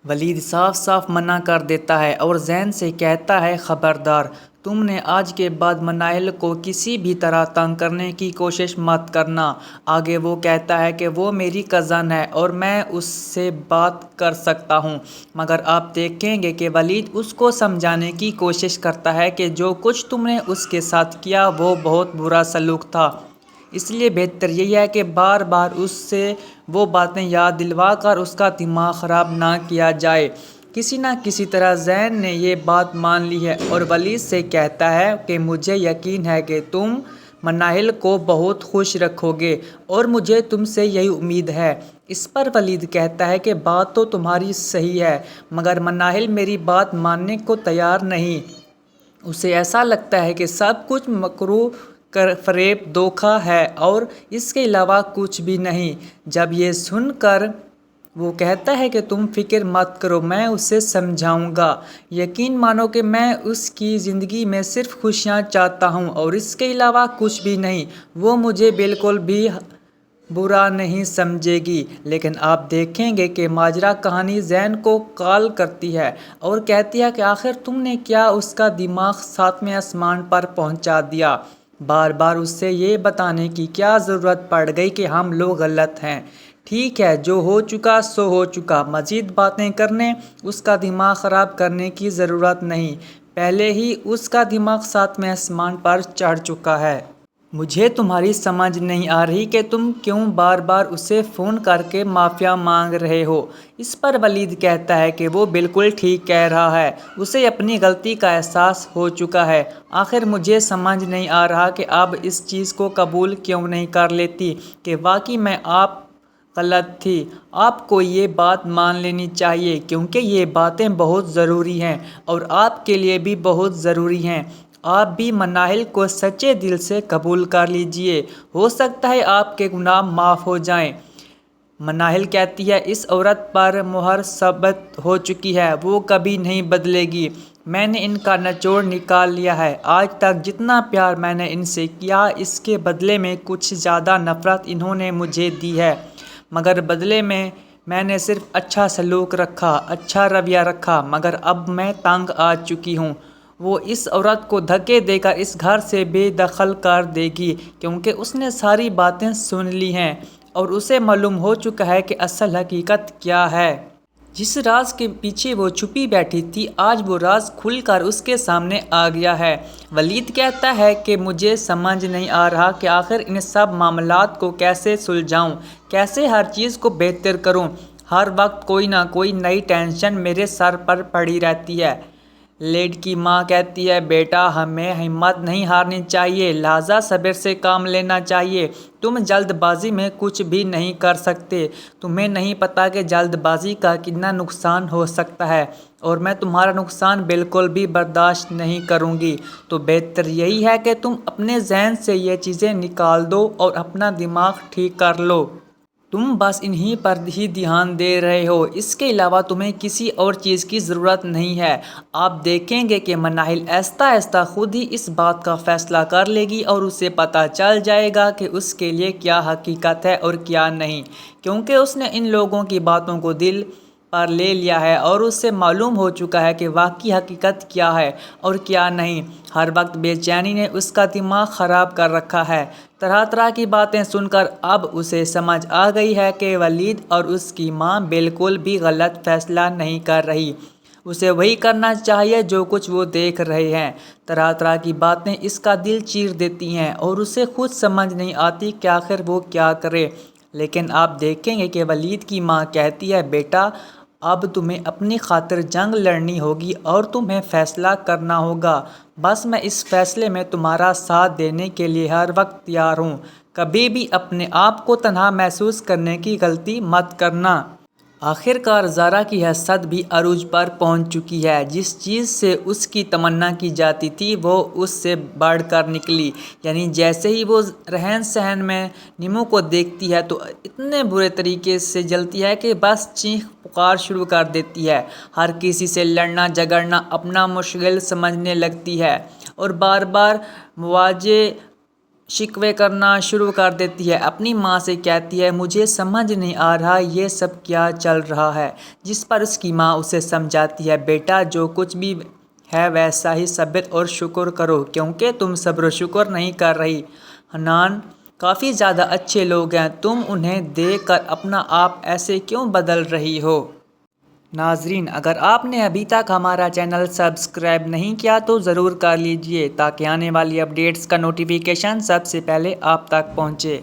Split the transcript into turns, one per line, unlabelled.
ولید صاف صاف منع کر دیتا ہے اور زین سے کہتا ہے خبردار، تم نے آج کے بعد مناہل کو کسی بھی طرح تنگ کرنے کی کوشش مت کرنا۔ آگے وہ کہتا ہے کہ وہ میری کزن ہے اور میں اس سے بات کر سکتا ہوں، مگر آپ دیکھیں گے کہ ولید اس کو سمجھانے کی کوشش کرتا ہے کہ جو کچھ تم نے اس کے ساتھ کیا وہ بہت برا سلوک تھا، اس لیے بہتر یہی ہے کہ بار بار اس سے وہ باتیں یاد دلوا کر اس کا دماغ خراب نہ کیا جائے۔ کسی نہ کسی طرح زین نے یہ بات مان لی ہے اور ولید سے کہتا ہے کہ مجھے یقین ہے کہ تم مناہل کو بہت خوش رکھو گے اور مجھے تم سے یہی امید ہے۔ اس پر ولید کہتا ہے کہ بات تو تمہاری صحیح ہے، مگر مناہل میری بات ماننے کو تیار نہیں۔ اسے ایسا لگتا ہے کہ سب کچھ مکرو فریب دھوکہ ہے اور اس کے علاوہ کچھ بھی نہیں۔ جب یہ سن کر وہ کہتا ہے کہ تم فکر مت کرو، میں اسے سمجھاؤں گا، یقین مانو کہ میں اس کی زندگی میں صرف خوشیاں چاہتا ہوں اور اس کے علاوہ کچھ بھی نہیں، وہ مجھے بالکل بھی برا نہیں سمجھے گی۔ لیکن آپ دیکھیں گے کہ ماجرا کہانی زین کو کال کرتی ہے اور کہتی ہے کہ آخر تم نے کیا اس کا دماغ ساتویں آسمان پر پہنچا دیا۔ بار بار اس سے یہ بتانے کی کیا ضرورت پڑ گئی کہ ہم لوگ غلط ہیں، ٹھیک ہے جو ہو چکا سو ہو چکا، مزید باتیں کرنے اس کا دماغ خراب کرنے کی ضرورت نہیں، پہلے ہی اس کا دماغ ساتویں آسمان پر چڑھ چکا ہے۔ مجھے تمہاری سمجھ نہیں آ رہی کہ تم کیوں بار بار اسے فون کر کے معافی مانگ رہے ہو۔ اس پر ولید کہتا ہے کہ وہ بالکل ٹھیک کہہ رہا ہے، اسے اپنی غلطی کا احساس ہو چکا ہے۔ آخر مجھے سمجھ نہیں آ رہا کہ اب اس چیز کو قبول کیوں نہیں کر لیتی کہ واقعی میں آپ غلط تھی۔ آپ کو یہ بات مان لینی چاہیے کیونکہ یہ باتیں بہت ضروری ہیں اور آپ کے لیے بھی بہت ضروری ہیں۔ آپ بھی مناہل کو سچے دل سے قبول کر لیجئے، ہو سکتا ہے آپ کے گناہ معاف ہو جائیں۔ مناہل کہتی ہے اس عورت پر مہر ثبت ہو چکی ہے، وہ کبھی نہیں بدلے گی۔ میں نے ان کا نچوڑ نکال لیا ہے، آج تک جتنا پیار میں نے ان سے کیا اس کے بدلے میں کچھ زیادہ نفرت انہوں نے مجھے دی ہے، مگر بدلے میں نے صرف اچھا سلوک رکھا، اچھا رویہ رکھا، مگر اب میں تنگ آ چکی ہوں۔ وہ اس عورت کو دھکے دے کر اس گھر سے بے دخل کر دے گی کیونکہ اس نے ساری باتیں سن لی ہیں اور اسے معلوم ہو چکا ہے کہ اصل حقیقت کیا ہے۔ جس راز کے پیچھے وہ چھپی بیٹھی تھی آج وہ راز کھل کر اس کے سامنے آ گیا ہے۔ ولید کہتا ہے کہ مجھے سمجھ نہیں آ رہا کہ آخر ان سب معاملات کو کیسے سلجھاؤں، کیسے ہر چیز کو بہتر کروں۔ ہر وقت کوئی نہ کوئی نئی ٹینشن میرے سر پر پڑی رہتی ہے۔ لیڈ کی ماں کہتی ہے بیٹا ہمیں ہمت نہیں ہارنی چاہیے، لہذا صبر سے کام لینا چاہیے، تم جلد بازی میں کچھ بھی نہیں کر سکتے، تمہیں نہیں پتہ کہ جلد بازی کا کتنا نقصان ہو سکتا ہے اور میں تمہارا نقصان بالکل بھی برداشت نہیں کروں گی، تو بہتر یہی ہے کہ تم اپنے ذہن سے یہ چیزیں نکال دو اور اپنا دماغ ٹھیک کر لو۔ تم بس انہی پر ہی دھیان دے رہے ہو، اس کے علاوہ تمہیں کسی اور چیز کی ضرورت نہیں ہے۔ آپ دیکھیں گے کہ مناہل آہستہ آہستہ خود ہی اس بات کا فیصلہ کر لے گی اور اسے پتہ چل جائے گا کہ اس کے لیے کیا حقیقت ہے اور کیا نہیں، کیونکہ اس نے ان لوگوں کی باتوں کو دل پر لے لیا ہے اور اسے معلوم ہو چکا ہے کہ واقعی حقیقت کیا ہے اور کیا نہیں۔ ہر وقت بے چینی نے اس کا دماغ خراب کر رکھا ہے۔ طرح طرح کی باتیں سن کر اب اسے سمجھ آ گئی ہے کہ ولید اور اس کی ماں بالکل بھی غلط فیصلہ نہیں کر رہی، اسے وہی کرنا چاہیے جو کچھ وہ دیکھ رہے ہیں۔ طرح طرح کی باتیں اس کا دل چیر دیتی ہیں اور اسے خود سمجھ نہیں آتی کہ آخر وہ کیا کرے۔ لیکن آپ دیکھیں گے کہ ولید کی ماں کہتی ہے بیٹا اب تمہیں اپنی خاطر جنگ لڑنی ہوگی اور تمہیں فیصلہ کرنا ہوگا، بس میں اس فیصلے میں تمہارا ساتھ دینے کے لیے ہر وقت تیار ہوں، کبھی بھی اپنے آپ کو تنہا محسوس کرنے کی غلطی مت کرنا۔ آخر کار زارا کی حسد بھی عروج پر پہنچ چکی ہے، جس چیز سے اس کی تمنا کی جاتی تھی وہ اس سے بڑھ کر نکلی، یعنی جیسے ہی وہ رہن سہن میں نیمو کو دیکھتی ہے تو اتنے برے طریقے سے جلتی ہے کہ بس چیخ پکار شروع کر دیتی ہے، ہر کسی سے لڑنا جھگڑنا اپنا مشغل سمجھنے لگتی ہے اور بار بار مواجہ شکوے کرنا شروع کر دیتی ہے۔ اپنی ماں سے کہتی ہے مجھے سمجھ نہیں آ رہا یہ سب کیا چل رہا ہے، جس پر اس کی ماں اسے سمجھاتی ہے بیٹا جو کچھ بھی ہے ویسا ہی صبر اور شکر کرو کیونکہ تم صبر و شکر نہیں کر رہی۔ حنان کافی زیادہ اچھے لوگ ہیں، تم انہیں دیکھ کر اپنا آپ ایسے کیوں بدل رہی ہو؟ ناظرین اگر آپ نے ابھی تک ہمارا چینل سبسکرائب نہیں کیا تو ضرور کر لیجئے تاکہ آنے والی اپڈیٹس کا نوٹیفیکیشن سب سے پہلے آپ تک پہنچے۔